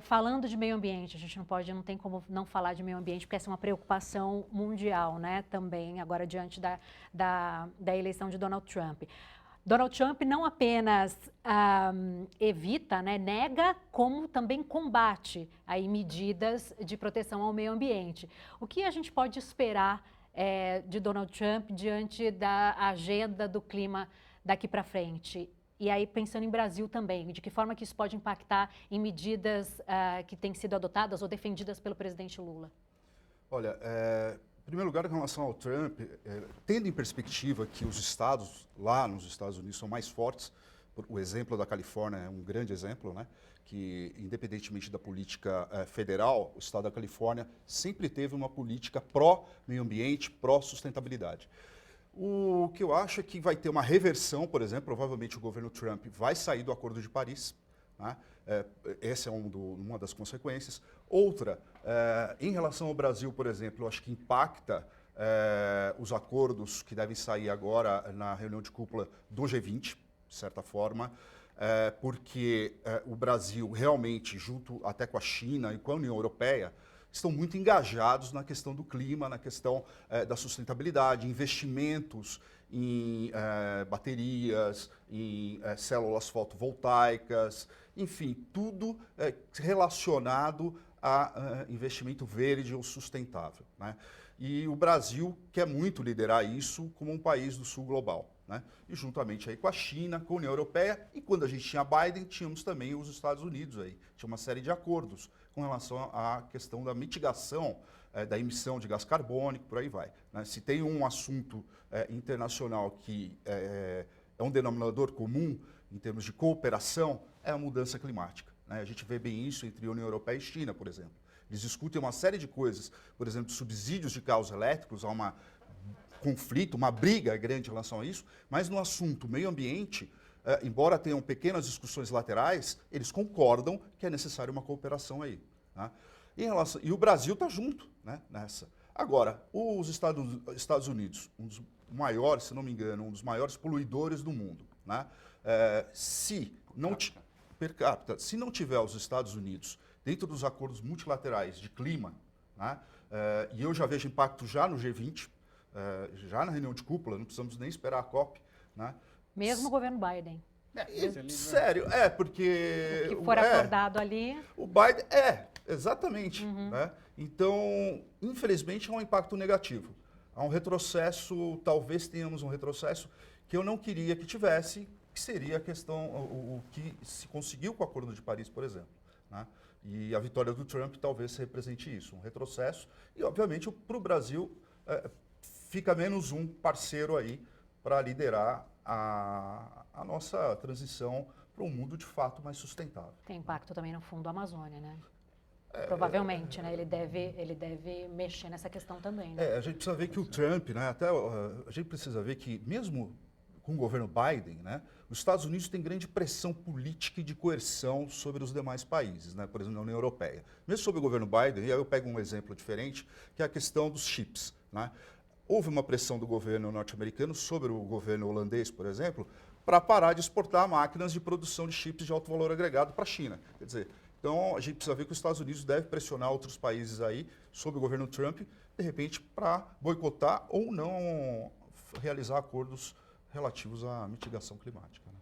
Falando de meio ambiente, a gente não tem como não falar de meio ambiente, porque essa é uma preocupação mundial, né, também, agora diante da eleição de Donald Trump. Donald Trump não apenas evita, né, nega, como também combate aí medidas de proteção ao meio ambiente. O que a gente pode esperar de Donald Trump diante da agenda do clima daqui para frente? E aí pensando em Brasil também, de que forma que isso pode impactar em medidas que têm sido adotadas ou defendidas pelo presidente Lula? Olha, em primeiro lugar, em relação ao Trump, tendo em perspectiva que os estados lá nos Estados Unidos são mais fortes, o exemplo da Califórnia é um grande exemplo, né? Que independentemente da política federal, o estado da Califórnia sempre teve uma política pró-meio ambiente, pró-sustentabilidade. O que eu acho é que vai ter uma reversão, por exemplo, provavelmente o governo Trump vai sair do Acordo de Paris, né? Essa é uma das consequências. Outra, em relação ao Brasil, por exemplo, eu acho que impacta os acordos que devem sair agora na reunião de cúpula do G20, de certa forma, porque o Brasil realmente, junto até com a China e com a União Europeia, estão muito engajados na questão do clima, na questão da sustentabilidade, investimentos em baterias, em células fotovoltaicas, enfim, tudo relacionado a investimento verde ou sustentável, né? E o Brasil quer muito liderar isso como um país do sul global, né? E juntamente aí com a China, com a União Europeia, e quando a gente tinha Biden, tínhamos também os Estados Unidos aí. Tinha uma série de acordos com relação à questão da mitigação da emissão de gás carbônico, por aí vai, né? Se tem um assunto internacional que é um denominador comum em termos de cooperação, é a mudança climática, né? A gente vê bem isso entre a União Europeia e China, por exemplo. Eles discutem uma série de coisas, por exemplo, subsídios de carros elétricos, há um conflito, uma briga grande em relação a isso, mas no assunto meio ambiente, embora tenham pequenas discussões laterais, eles concordam que é necessária uma cooperação aí, né? E o Brasil está junto, né, nessa. Agora, os Estados Unidos, um dos maiores, se não me engano, um dos maiores poluidores do mundo, né? Per capita, se não tiver os Estados Unidos dentro dos acordos multilaterais de clima, né, e eu já vejo impacto já no G20, já na reunião de cúpula, não precisamos nem esperar a COP, né? Mesmo o governo Biden. Sério, porque... O que for acordado ali... O Biden, exatamente. Né? Então, infelizmente, há um impacto negativo. Há um retrocesso, talvez tenhamos um retrocesso que eu não queria que tivesse, que seria a questão, o que se conseguiu com o Acordo de Paris, por exemplo, né? E a vitória do Trump talvez represente isso, um retrocesso. E, obviamente, para o Brasil, fica menos um parceiro aí para liderar a nossa transição para um mundo de fato mais sustentável. Tem impacto também no fundo da Amazônia, né? Provavelmente, né? Ele deve mexer nessa questão também, né? A gente precisa ver que o Trump, né, a gente precisa ver que mesmo com o governo Biden, né, os Estados Unidos têm grande pressão política e de coerção sobre os demais países, né, por exemplo, na União Europeia. Mesmo sob o governo Biden, e aí eu pego um exemplo diferente, que é a questão dos chips, né? Houve uma pressão do governo norte-americano sobre o governo holandês, por exemplo, para parar de exportar máquinas de produção de chips de alto valor agregado para a China. Quer dizer, então a gente precisa ver que os Estados Unidos deve pressionar outros países aí, sob o governo Trump, de repente, para boicotar ou não realizar acordos relativos à mitigação climática, né?